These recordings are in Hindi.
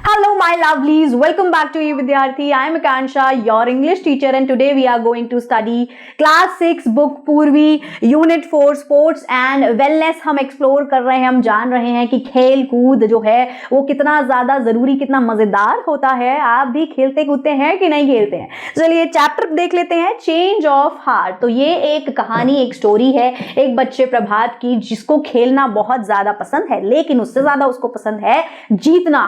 Hello, my lovelies. Welcome back to you, Vidyarthi. I am Akansha, your English teacher, and today we are going to study Class 6 book Purvi, Unit 4 Sports and Wellness. हम explore कर रहे हैं, हम जान रहे हैं कि खेल कूद जो है वो कितना ज़्यादा ज़रूरी, कितना मज़ेदार होता है। आप भी खेलते कूदते हैं कि नहीं खेलते हैं? चलिए चैप्टर देख लेते हैं, चेंज ऑफ हार्ट। तो ये एक कहानी, एक स्टोरी है एक बच्चे प्रभात की, जिसको खेलना बहुत ज़्यादा पसंद है, लेकिन उससे ज़्यादा उसको पसंद है जीतना।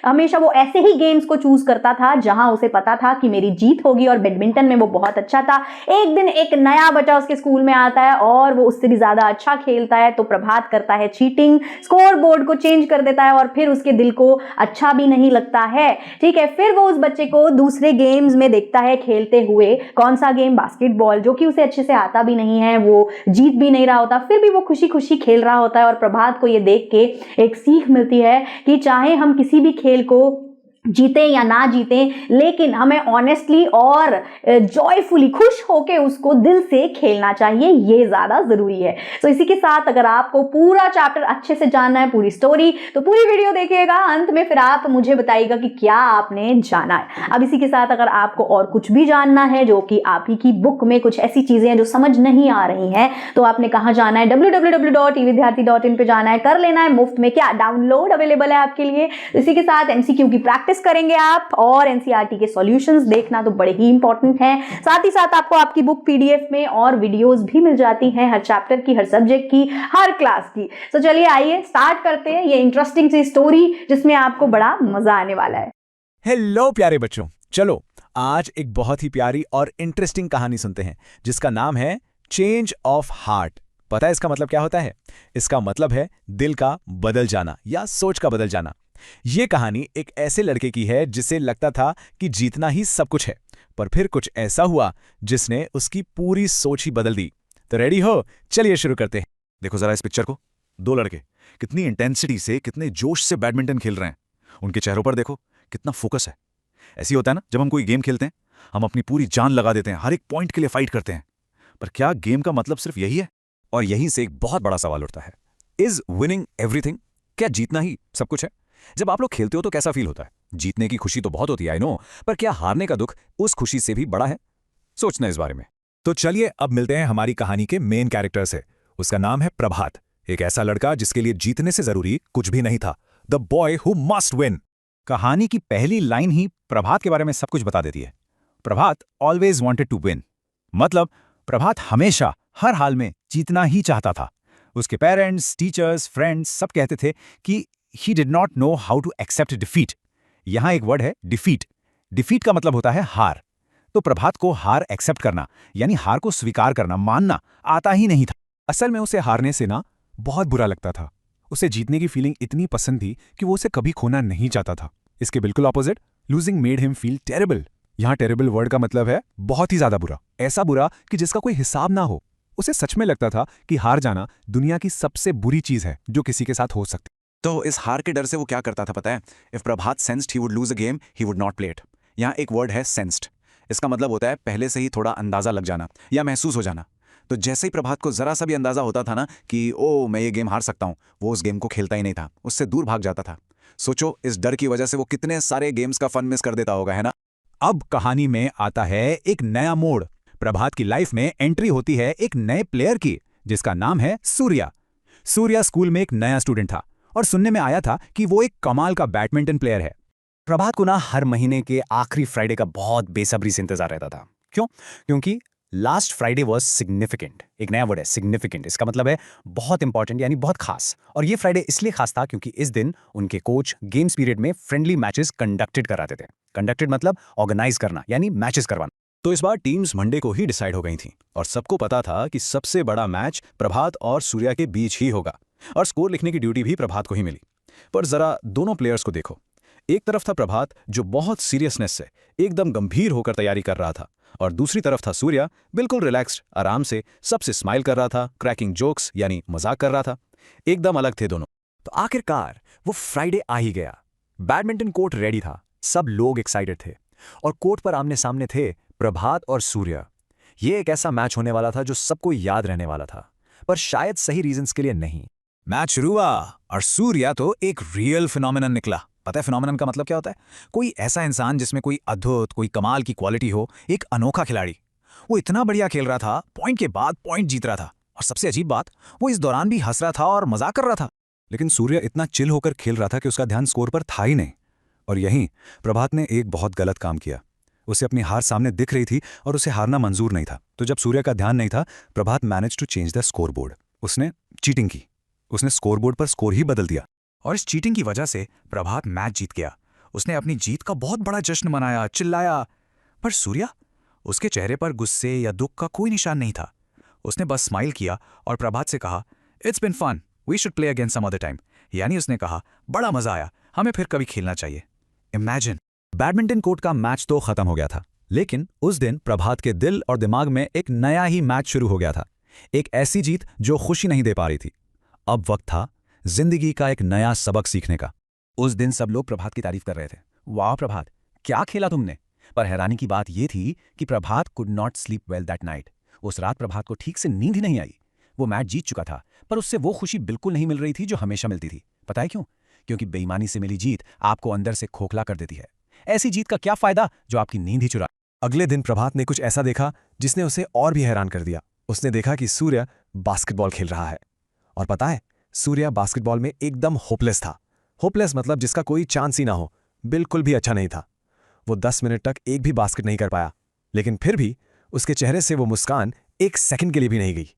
हमेशा वो ऐसे ही गेम्स को चूज करता था जहां उसे पता था कि मेरी जीत होगी, और बैडमिंटन में वो बहुत अच्छा था। एक दिन एक नया बच्चा उसके स्कूल में आता है और वो उससे भी ज्यादा अच्छा खेलता है, तो प्रभात करता है चीटिंग, स्कोर बोर्ड को चेंज कर देता है, और फिर उसके दिल को अच्छा भी नहीं लगता है। ठीक है, फिर वो उस बच्चे को दूसरे गेम्स में देखता है खेलते हुए। कौन सा गेम? बास्केटबॉल, जो कि उसे अच्छे से आता भी नहीं है, वो जीत भी नहीं रहा होता, फिर भी वो खुशी खुशी खेल रहा होता है। और प्रभात को ये देख के एक सीख मिलती है कि चाहे हम किसी भी खेल को जीते या ना जीते, लेकिन हमें ऑनेस्टली और जॉयफुली, खुश होके उसको दिल से खेलना चाहिए, ये ज्यादा जरूरी है। तो इसी के साथ अगर आपको पूरा चैप्टर अच्छे से जानना है, पूरी स्टोरी, तो पूरी वीडियो देखिएगा, अंत में फिर आप मुझे बताइएगा कि क्या आपने जाना है। अब इसी के साथ अगर आपको और कुछ भी जानना है, जो कि आप ही की बुक में कुछ ऐसी चीजें हैं जो समझ नहीं आ रही हैं, तो आपने कहाँ जाना है? www.evidyarthi.in पे जाना है, कर लेना है मुफ्त में, क्या डाउनलोड अवेलेबल है आपके लिए। इसी के साथ एमसीक्यू की प्रैक्टिस करेंगे आप, और एनसीईआरटी के सॉल्यूशंस देखना तो बड़े ही इंपॉर्टेंट हैं। साथ ही साथ आपको आपकी बुक पीडीएफ में और वीडियोस भी मिल जाती हैं, हर चैप्टर की, हर सब्जेक्ट की, हर क्लास की। तो चलिए आइए स्टार्ट करते हैं ये इंटरेस्टिंग सी स्टोरी, जिसमें आपको बड़ा मजा आने वाला है। हेलो प्यारे बच्चों, चलो आज एक बहुत ही प्यारी और इंटरेस्टिंग कहानी सुनते हैं, जिसका नाम है चेंज ऑफ हार्ट। पता है इसका मतलब क्या होता है? इसका मतलब है दिल का बदल जाना या सोच का बदल जाना। ये कहानी एक ऐसे लड़के की है जिसे लगता था कि जीतना ही सब कुछ है, पर फिर कुछ ऐसा हुआ जिसने उसकी पूरी सोच ही बदल दी। तो रेडी हो? चलिए शुरू करते हैं। देखो जरा इस पिक्चर को। दो लड़के कितनी इंटेंसिटी से, कितने जोश से बैडमिंटन खेल रहे हैं। उनके चेहरों पर देखो कितना फोकस है। ऐसी होता है ना, जब हम कोई गेम खेलते हैं हम अपनी पूरी जान लगा देते हैं, हर एक पॉइंट के लिए फाइट करते हैं। पर क्या गेम का मतलब सिर्फ यही है? और यहीं से एक बहुत बड़ा सवाल उठता है, इज विनिंग एवरीथिंग? क्या जीतना ही सब कुछ है? जब आप लोग खेलते हो तो कैसा फील होता है? जीतने की खुशी तो बहुत होती है, आई नो, पर क्या हारने का दुख उस खुशी से भी बड़ा है? सोचना इस बारे में। तो चलिए अब मिलते हैं हमारी कहानी के मेन कैरेक्टर से। उसका नाम है प्रभात, एक ऐसा लड़का जिसके लिए जीतने से जरूरी कुछ भी नहीं था। The boy who must win. कहानी की पहली लाइन ही प्रभात के बारे में सब कुछ बता देती है। प्रभात ऑलवेज वांटेड टू विन, मतलब प्रभात हमेशा हर हाल में जीतना ही चाहता था। उसके पेरेंट्स, टीचर्स, फ्रेंड्स सब कहते थे कि he did not know how to accept defeat. यहां एक वर्ड है डिफीट। डिफीट का मतलब होता है हार। तो प्रभात को हार एक्सेप्ट करना, यानी हार को स्वीकार करना, मानना आता ही नहीं था। असल में उसे हारने से ना बहुत बुरा लगता था। उसे जीतने की फीलिंग इतनी पसंद थी कि वो उसे कभी खोना नहीं चाहता था। इसके बिल्कुल opposite, losing made him feel terrible. यहाँ टेरेबल वर्ड का मतलब है बहुत ही ज्यादा बुरा, ऐसा बुरा कि जिसका कोई हिसाब ना हो। उसे सच में लगता था कि हार जाना दुनिया की सबसे बुरी चीज है जो किसी के साथ हो सकती। तो इस हार के डर से वो क्या करता था पता है? If Prabhat sensed he would lose a game, he would not play it. यहाँ एक वर्ड है सेंस्ड। इसका मतलब होता है पहले से ही थोड़ा अंदाजा लग जाना या महसूस हो जाना। तो जैसे ही प्रभात को जरा सा भी अंदाजा होता था ना कि ओ मैं ये गेम हार सकता हूँ, वो उस गेम को खेलता ही नहीं था, उससे दूर भाग जाता था। सोचो इस डर की वजह से वो कितने सारे गेम्स का फन मिस कर देता होगा, है ना? अब कहानी में आता है एक नया मोड़। प्रभात की लाइफ में एंट्री होती है एक नए प्लेयर की, जिसका नाम है सूर्या। सूर्या स्कूल में एक नया स्टूडेंट था और सुनने में आया था कि वो एक कमाल का बैडमिंटन प्लेयर है। प्रभात को ना हर महीने के आखिरी फ्राइडे का बहुत बेसब्री से इंतजार रहता था। क्यों? क्योंकि लास्ट फ्राइडे वॉज सिग्निफिकेंट। एक नया वर्ड है सिग्निफिकेंट, इसका मतलब है बहुत इंपॉर्टेंट, यानी बहुत खास। और ये फ्राइडे इसलिए खास था क्योंकि इस दिन उनके कोच गेम्स पीरियड में फ्रेंडली मैचेस कंडक्टेड कराते थे। कंडक्टेड मतलब ऑर्गेनाइज करना, यानी मैचेस करवाना। तो इस बार टीम्स मंडे को ही डिसाइड हो गई थी और सबको पता था कि सबसे बड़ा मैच प्रभात और सूर्या के बीच ही होगा, और स्कोर लिखने की ड्यूटी भी प्रभात को ही मिली। पर जरा दोनों प्लेयर्स को देखो। एक तरफ था प्रभात जो बहुत सीरियसनेस से, एकदम गंभीर होकर तैयारी कर रहा था, और दूसरी तरफ था सूर्या, बिल्कुल रिलैक्स्ड, आराम से सबसे स्माइल कर रहा था, क्रैकिंग जोक्स यानी मजाक कर रहा था। एकदम अलग थे दोनों। तो आखिरकार वो फ्राइडे आ ही गया। बैडमिंटन कोर्ट रेडी था, सब लोग एक्साइटेड थे, और कोर्ट पर आमने सामने थे प्रभात और सूर्या। ये एक ऐसा मैच होने वाला था जो सबको याद रहने वाला था, पर शायद सही रीजंस के लिए नहीं। मैच शुरू हुआ और सूर्या तो एक रियल फिनोमिनन निकला। पता है फिनोमेनन का मतलब क्या होता है? कोई ऐसा इंसान जिसमें कोई अद्भुत, कोई कमाल की क्वालिटी हो, एक अनोखा खिलाड़ी। वो इतना बढ़िया खेल रहा था, पॉइंट के बाद पॉइंट जीत रहा था, और सबसे अजीब बात, वो इस दौरान भी हंस रहा था और मजाक कर रहा था। लेकिन सूर्य इतना चिल होकर खेल रहा था कि उसका ध्यान स्कोर पर था ही नहीं। और यहीं प्रभात ने एक बहुत गलत काम किया। उसे अपनी हार सामने दिख रही थी और उसे हारना मंजूर नहीं था। तो जब सूर्य का ध्यान नहीं था, Prabhat manage to change the scoreboard. उसने चीटिंग की। उसने स्कोरबोर्ड पर स्कोर ही बदल दिया, और इस चीटिंग की वजह से प्रभात मैच जीत गया। उसने अपनी जीत का बहुत बड़ा जश्न मनाया, चिल्लाया। पर सूर्या, उसके चेहरे पर गुस्से या दुख का कोई निशान नहीं था। उसने बस स्माइल किया और प्रभात से कहा, it's been fun, we should play again some other time. यानी उसने कहा, बड़ा मजा आया, हमें फिर कभी खेलना चाहिए। इमेजिन, बैडमिंटन कोर्ट का मैच तो खत्म हो गया था, लेकिन उस दिन प्रभात के दिल और दिमाग में एक नया ही मैच शुरू हो गया था। एक ऐसी जीत जो खुशी नहीं दे पा रही थी। अब वक्त था जिंदगी का एक नया सबक सीखने का। उस दिन सब लोग प्रभात की तारीफ कर रहे थे। वाह प्रभात, क्या खेला तुमने। पर हैरानी की बात यह थी कि Prabhat could not sleep well that night. उस रात प्रभात को ठीक से नींद ही नहीं आई। वो मैच जीत चुका था, पर उससे वो खुशी बिल्कुल नहीं मिल रही थी जो हमेशा मिलती थी। पता है क्यों? क्योंकि बेईमानी से मिली जीत आपको अंदर से खोखला कर देती है। ऐसी जीत का क्या फायदा जो आपकी नींद ही चुरा। अगले दिन प्रभात ने कुछ ऐसा देखा जिसने उसे और भी हैरान कर दिया। उसने देखा कि सूर्य बास्केटबॉल खेल रहा है। और पता है, सूर्य बास्केटबॉल में एकदम होपलेस था। होपलेस मतलब जिसका कोई चांस ही ना हो, बिल्कुल भी अच्छा नहीं था। वो 10 मिनट तक एक भी बास्केट नहीं कर पाया, लेकिन फिर भी उसके चेहरे से वो मुस्कान एक सेकंड के लिए भी नहीं गई।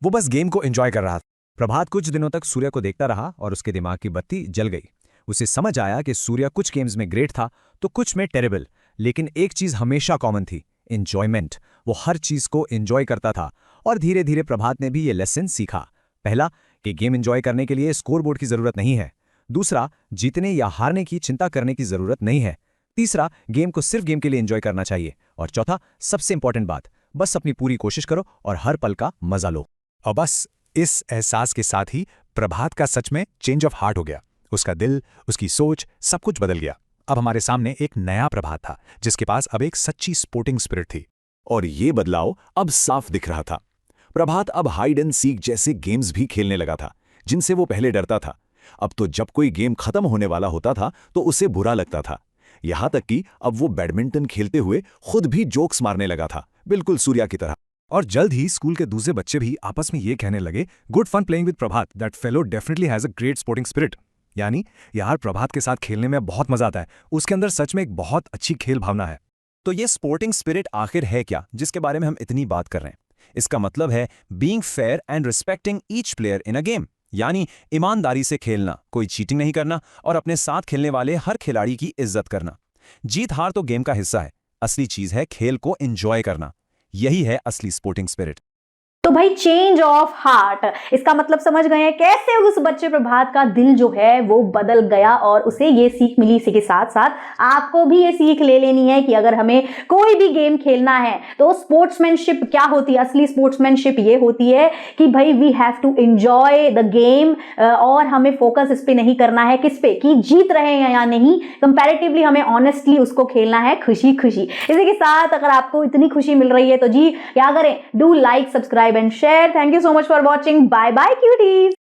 वो बस गेम को एंजॉय कर रहा था। प्रभात कुछ दिनों तक सूर्य को देखता रहा और उसके दिमाग की बत्ती जल गई। उसे समझ आया कि सूर्य कुछ गेम्स में ग्रेट था तो कुछ में टेरेबल, लेकिन एक चीज हमेशा कॉमन थी, एंजॉयमेंट। वो हर चीज को एंजॉय करता था। और धीरे धीरे प्रभात ने भी ये लेसन सीखा। पहला, कि गेम एंजॉय करने के लिए स्कोरबोर्ड की जरूरत नहीं है। दूसरा, जीतने या हारने की चिंता करने की जरूरत नहीं है। तीसरा, गेम को सिर्फ गेम के लिए एंजॉय करना चाहिए। और चौथा, सबसे इंपॉर्टेंट बात, बस अपनी पूरी कोशिश करो और हर पल का मजा लो। और बस इस एहसास के साथ ही प्रभात का सच में चेंज ऑफ हार्ट हो गया। उसका दिल, उसकी सोच, सब कुछ बदल गया। अब हमारे सामने एक नया प्रभात था, जिसके पास अब एक सच्ची स्पोर्टिंग स्पिरिट थी। और ये बदलाव अब साफ दिख रहा था। प्रभात अब हाइड एंड सीक जैसे गेम्स भी खेलने लगा था, जिनसे वो पहले डरता था। अब तो जब कोई गेम खत्म होने वाला होता था तो उसे बुरा लगता था। यहां तक कि अब वो बैडमिंटन खेलते हुए खुद भी जोक्स मारने लगा था, बिल्कुल सूर्या की तरह। और जल्द ही स्कूल के दूसरे बच्चे भी आपस में ये कहने लगे, good fun playing with Prabhat, that fellow definitely has a great sporting spirit. यानी यार, प्रभात के साथ खेलने में बहुत मजा आता है, उसके अंदर सच में एक बहुत अच्छी खेल भावना है। तो ये स्पोर्टिंग स्पिरिट आखिर है क्या, जिसके बारे में हम इतनी बात कर रहे हैं? इसका मतलब है being fair and respecting each player in a game. यानी ईमानदारी से खेलना, कोई चीटिंग नहीं करना और अपने साथ खेलने वाले हर खिलाड़ी की इज्जत करना। जीत हार तो गेम का हिस्सा है, असली चीज है खेल को एंजॉय करना। यही है असली स्पोर्टिंग स्पिरिट। तो भाई, चेंज ऑफ हार्ट, इसका मतलब समझ गए हैं कैसे उस बच्चे प्रभात का दिल जो है वो बदल गया और उसे ये सीख मिली। इसी के साथ साथ आपको भी ये सीख ले लेनी है कि अगर हमें कोई भी गेम खेलना है तो स्पोर्ट्समैनशिप क्या होती है। असली स्पोर्ट्समैनशिप ये होती है कि भाई we have to enjoy the game, और हमें फोकस इस पे नहीं करना है, किस पे, कि जीत रहे हैं या नहीं। कंपैरेटिवली हमें ऑनेस्टली उसको खेलना है, खुशी खुशी। इसी के साथ अगर आपको इतनी खुशी मिल रही है तो जी क्या करें, do like, subscribe and share. Thank you so much for watching. Bye bye cuties.